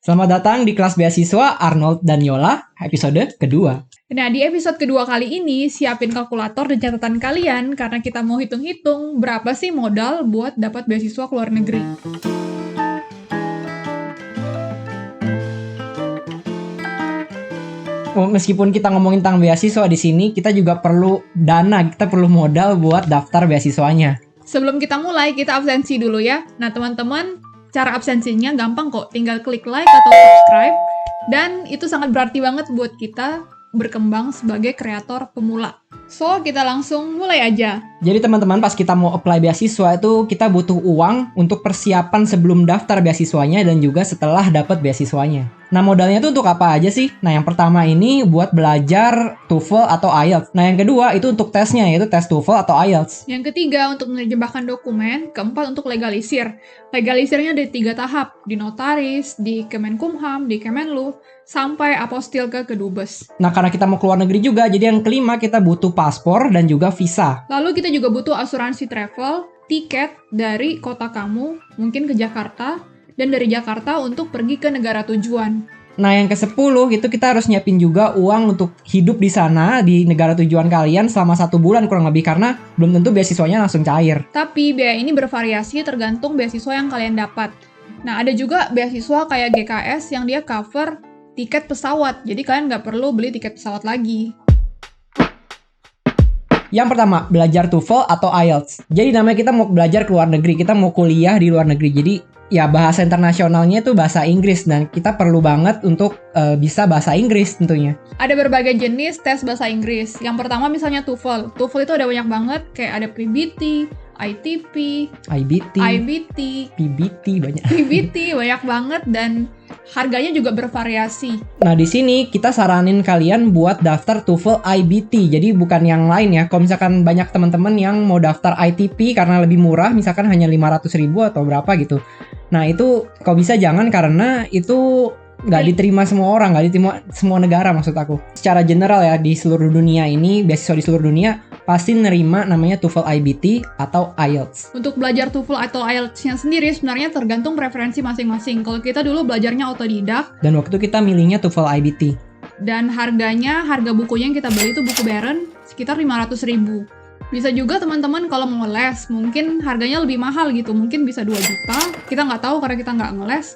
Selamat datang di kelas beasiswa Arnold dan Yola, episode kedua. Nah, di episode kedua kali ini, siapin kalkulator dan catatan kalian karena kita mau hitung-hitung berapa sih modal buat dapat beasiswa ke luar negeri. Meskipun kita ngomongin tentang beasiswa di sini, kita juga perlu dana, kita perlu modal buat daftar beasiswanya. Sebelum kita mulai, kita absensi dulu ya. Nah, teman-teman, cara absensinya gampang kok. Tinggal klik like atau subscribe. Dan itu sangat berarti banget buat kita berkembang sebagai kreator pemula. So, kita langsung mulai aja. Jadi teman-teman, pas kita mau apply beasiswa itu kita butuh uang untuk persiapan sebelum daftar beasiswanya dan juga setelah dapat beasiswanya. Nah, modalnya itu untuk apa aja sih? Nah, yang pertama ini buat belajar TOEFL atau IELTS. Nah, yang kedua itu untuk tesnya, yaitu tes TOEFL atau IELTS. Yang ketiga untuk menerjemahkan dokumen. Keempat untuk legalisir. Legalisirnya ada 3 tahap. Di notaris, di Kemenkumham, di Kemenlu, sampai apostil ke Kedubes. Nah, karena kita mau keluar negeri juga, jadi yang kelima kita butuh paspor dan juga visa. Lalu kita juga butuh asuransi travel, tiket dari kota kamu, mungkin ke Jakarta, dan dari Jakarta untuk pergi ke negara tujuan. Nah, yang ke-10 itu kita harus nyiapin juga uang untuk hidup di sana, di negara tujuan kalian selama 1 bulan kurang lebih, karena belum tentu beasiswanya langsung cair. Tapi biaya ini bervariasi tergantung beasiswa yang kalian dapat. Nah, ada juga beasiswa kayak GKS yang dia cover tiket pesawat, jadi kalian nggak perlu beli tiket pesawat lagi. Yang pertama, belajar TOEFL atau IELTS. Jadi namanya kita mau belajar ke luar negeri, kita mau kuliah di luar negeri. Jadi ya bahasa internasionalnya itu bahasa Inggris dan kita perlu banget untuk bisa bahasa Inggris tentunya. Ada berbagai jenis tes bahasa Inggris. Yang pertama misalnya TOEFL. TOEFL itu ada banyak banget, kayak ada PBT, ITP, IBT, PBT banyak. PBT banyak banget dan harganya juga bervariasi. Nah, di sini kita saranin kalian buat daftar TOEFL IBT. Jadi bukan yang lain ya. Kalau misalkan banyak teman-teman yang mau daftar ITP karena lebih murah, misalkan hanya 500.000 atau berapa gitu. Nah, itu kalau bisa jangan karena itu nggak diterima semua orang, nggak diterima semua negara maksud aku. Secara general ya, di seluruh dunia ini, beasiswa di seluruh dunia pasti nerima namanya TOEFL IBT atau IELTS. Untuk belajar TOEFL atau IELTS-nya sendiri sebenarnya tergantung preferensi masing-masing. Kalau kita dulu belajarnya otodidak. Dan waktu itu kita milihnya TOEFL IBT. Dan harga bukunya yang kita beli itu buku Barron sekitar 500.000. Bisa juga teman-teman kalau mau les, mungkin harganya lebih mahal gitu. Mungkin bisa 2 juta, kita nggak tahu karena kita nggak ngeles.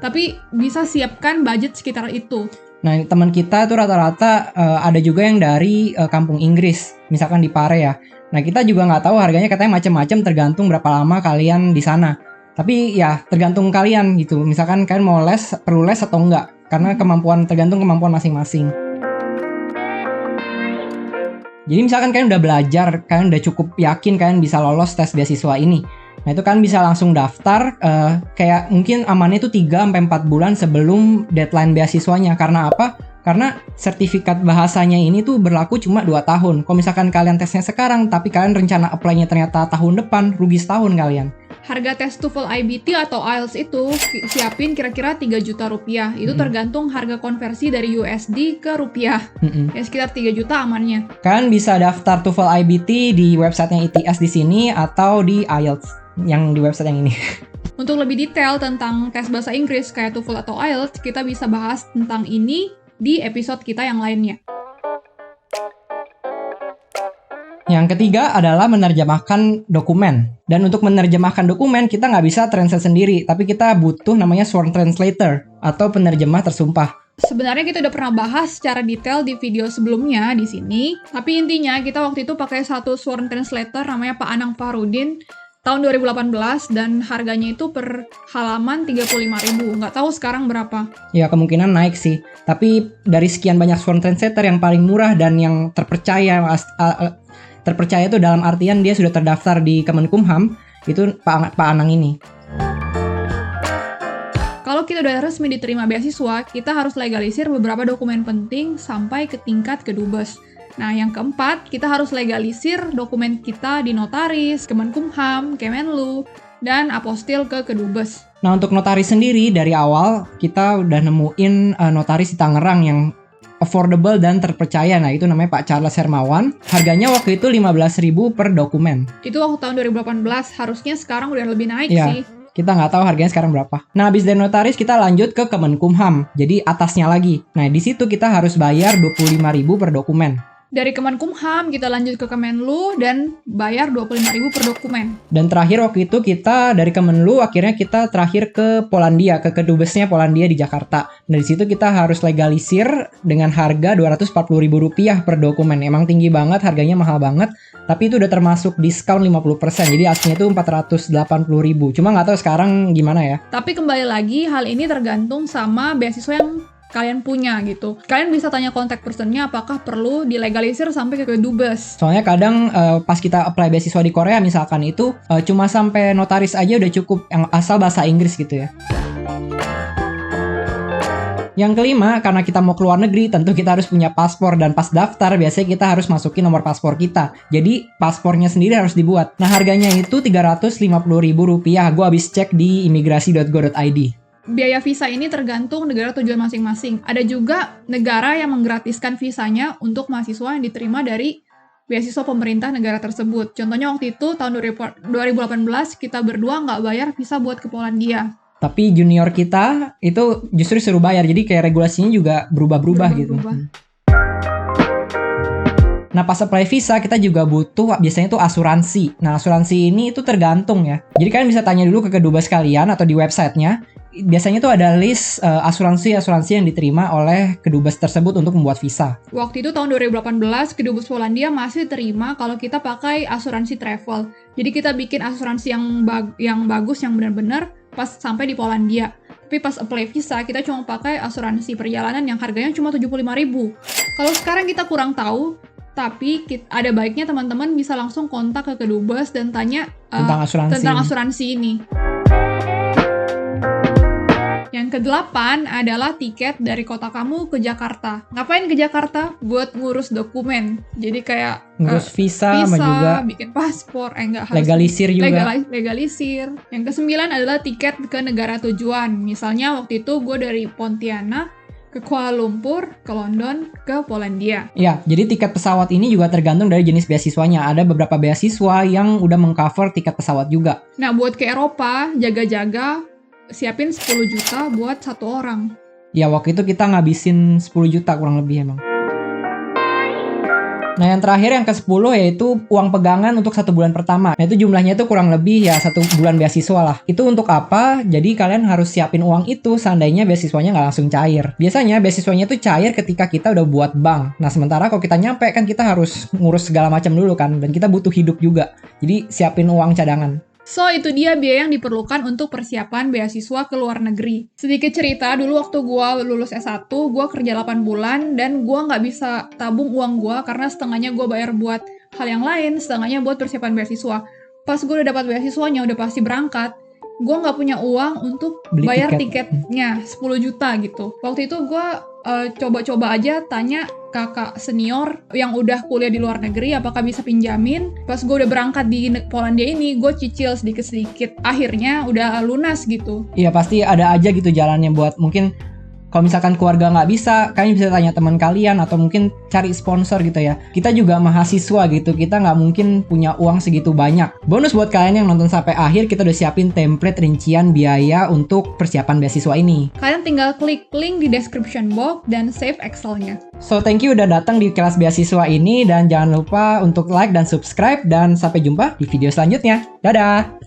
Tapi bisa siapkan budget sekitar itu. Nah, teman kita tuh rata-rata ada juga yang dari kampung Inggris, misalkan di Pare ya. Nah, kita juga nggak tahu harganya, katanya macam-macam tergantung berapa lama kalian di sana. Tapi ya tergantung kalian gitu. Misalkan kalian mau les, perlu les atau enggak. Karena tergantung kemampuan masing-masing. Jadi misalkan kalian udah belajar, kalian udah cukup yakin kalian bisa lolos tes beasiswa ini. Nah, itu kan bisa langsung daftar, kayak mungkin amannya itu 3-4 bulan sebelum deadline beasiswanya. Karena apa? Karena sertifikat bahasanya ini tuh berlaku cuma 2 tahun. Kalau misalkan kalian tesnya sekarang, tapi kalian rencana apply-nya ternyata tahun depan, rugi setahun kalian. Harga tes TOEFL IBT atau IELTS itu siapin kira-kira 3 juta rupiah. Itu tergantung harga konversi dari USD ke rupiah. Ya sekitar 3 juta amannya. Kalian bisa daftar TOEFL IBT di websitenya ITS di sini atau di IELTS yang di website yang ini. Untuk lebih detail tentang tes bahasa Inggris kayak TOEFL atau IELTS, kita bisa bahas tentang ini di episode kita yang lainnya. Yang ketiga adalah menerjemahkan dokumen. Dan untuk menerjemahkan dokumen, kita nggak bisa translate sendiri, tapi kita butuh namanya sworn translator atau penerjemah tersumpah. Sebenarnya kita udah pernah bahas secara detail di video sebelumnya di sini, tapi intinya kita waktu itu pakai satu sworn translator namanya Pak Anang Fahrudin tahun 2018 dan harganya itu per halaman 35.000. Nggak tahu sekarang berapa. Ya kemungkinan naik sih. Tapi dari sekian banyak sworn translator yang paling murah dan yang terpercaya itu dalam artian dia sudah terdaftar di Kemenkumham, itu Pak Anang ini. Kalau kita udah resmi diterima beasiswa, kita harus legalisir beberapa dokumen penting sampai ke tingkat Kedubes. Nah, yang keempat, kita harus legalisir dokumen kita di notaris, Kemenkumham, Kemenlu, dan apostil ke Kedubes. Nah, untuk notaris sendiri, dari awal kita udah nemuin notaris di Tangerang yang affordable dan terpercaya. Nah, itu namanya Pak Charles Hermawan. Harganya waktu itu 15.000 per dokumen. Itu waktu tahun 2018, harusnya sekarang udah lebih naik ya, sih. Kita nggak tahu harganya sekarang berapa. Nah, habis dari notaris kita lanjut ke Kemenkumham. Jadi atasnya lagi. Nah, di situ kita harus bayar 25.000 per dokumen. Dari Kemenkumham kita lanjut ke Kemenlu dan bayar 25.000 per dokumen. Dan terakhir waktu itu kita dari Kemenlu akhirnya kita terakhir ke Polandia, ke kedubesnya Polandia di Jakarta. Nah, di situ kita harus legalisir dengan harga Rp240.000 per dokumen. Emang tinggi banget, harganya mahal banget. Tapi itu udah termasuk diskon 50%. Jadi aslinya itu Rp480.000. Cuma nggak tahu sekarang gimana ya. Tapi kembali lagi, hal ini tergantung sama beasiswa yang kalian punya gitu. Kalian bisa tanya kontak personnya apakah perlu dilegalisir sampai ke kedubes. Soalnya kadang pas kita apply beasiswa di Korea misalkan itu cuma sampai notaris aja udah cukup, yang asal bahasa Inggris gitu ya. Yang kelima, karena kita mau keluar negeri, tentu kita harus punya paspor. Dan pas daftar, biasanya kita harus masukin nomor paspor kita. Jadi, paspornya sendiri harus dibuat. Nah, harganya itu Rp350.000. Gue habis cek di imigrasi.go.id. Biaya visa ini tergantung negara tujuan masing-masing. Ada juga negara yang menggratiskan visanya untuk mahasiswa yang diterima dari beasiswa pemerintah negara tersebut. Contohnya waktu itu, tahun 2018, kita berdua nggak bayar visa buat ke Polandia. Tapi junior kita itu justru suruh bayar, jadi kayak regulasinya juga berubah-berubah gitu. Nah, pas apply visa kita juga butuh biasanya tuh asuransi. Nah, asuransi ini itu tergantung ya. Jadi kalian bisa tanya dulu ke kedubes kalian atau di websitenya. Biasanya tuh ada list asuransi yang diterima oleh kedubes tersebut untuk membuat visa. Waktu itu tahun 2018, kedubes Polandia masih terima kalau kita pakai asuransi travel. Jadi kita bikin asuransi yang bagus, yang benar-benar pas sampai di Polandia. Tapi pas apply visa, kita cuma pakai asuransi perjalanan yang harganya cuma 75.000. Kalau sekarang kita kurang tahu, tapi ada baiknya teman-teman bisa langsung kontak ke kedubes dan tanya tentang asuransi ini. Yang ke-8 adalah tiket dari kota kamu ke Jakarta. Ngapain ke Jakarta? Buat ngurus dokumen. Jadi kayak ngurus visa sama juga bikin paspor, legalisir juga. Legalisir. Yang ke-9 adalah tiket ke negara tujuan. Misalnya waktu itu gue dari Pontianak ke Kuala Lumpur, ke London, ke Polandia. Ya, jadi tiket pesawat ini juga tergantung dari jenis beasiswanya. Ada beberapa beasiswa yang udah mengcover tiket pesawat juga. Nah, buat ke Eropa, jaga-jaga siapin 10 juta buat satu orang. Ya, waktu itu kita ngabisin 10 juta kurang lebih emang. Nah, yang terakhir yang ke-10 yaitu uang pegangan untuk 1 bulan pertama. Nah, itu jumlahnya itu kurang lebih ya 1 bulan beasiswa lah. Itu untuk apa? Jadi kalian harus siapin uang itu seandainya beasiswanya nggak langsung cair. Biasanya beasiswanya itu cair ketika kita udah buat bank. Nah, sementara kalau kita nyampe kan kita harus ngurus segala macam dulu kan. Dan kita butuh hidup juga. Jadi siapin uang cadangan. So, itu dia biaya yang diperlukan untuk persiapan beasiswa ke luar negeri. Sedikit cerita, dulu waktu gue lulus S1, gue kerja 8 bulan, dan gue nggak bisa tabung uang gue, karena setengahnya gue bayar buat hal yang lain, setengahnya buat persiapan beasiswa. Pas gue udah dapat beasiswanya, udah pasti berangkat, gue nggak punya uang untuk bayar tiketnya 10 juta gitu. Waktu itu gue coba-coba aja tanya kakak senior yang udah kuliah di luar negeri apakah bisa pinjamin. Pas gue udah berangkat di Polandia ini, gue cicil sedikit-sedikit, akhirnya udah lunas gitu. Iya, pasti ada aja gitu jalannya buat mungkin kalau misalkan keluarga nggak bisa, kalian bisa tanya teman kalian atau mungkin cari sponsor gitu ya. Kita juga mahasiswa gitu, kita nggak mungkin punya uang segitu banyak. Bonus buat kalian yang nonton sampai akhir, kita udah siapin template rincian biaya untuk persiapan beasiswa ini. Kalian tinggal klik link di description box dan save Excel-nya. So, thank you udah datang di kelas beasiswa ini dan jangan lupa untuk like dan subscribe dan sampai jumpa di video selanjutnya. Dadah!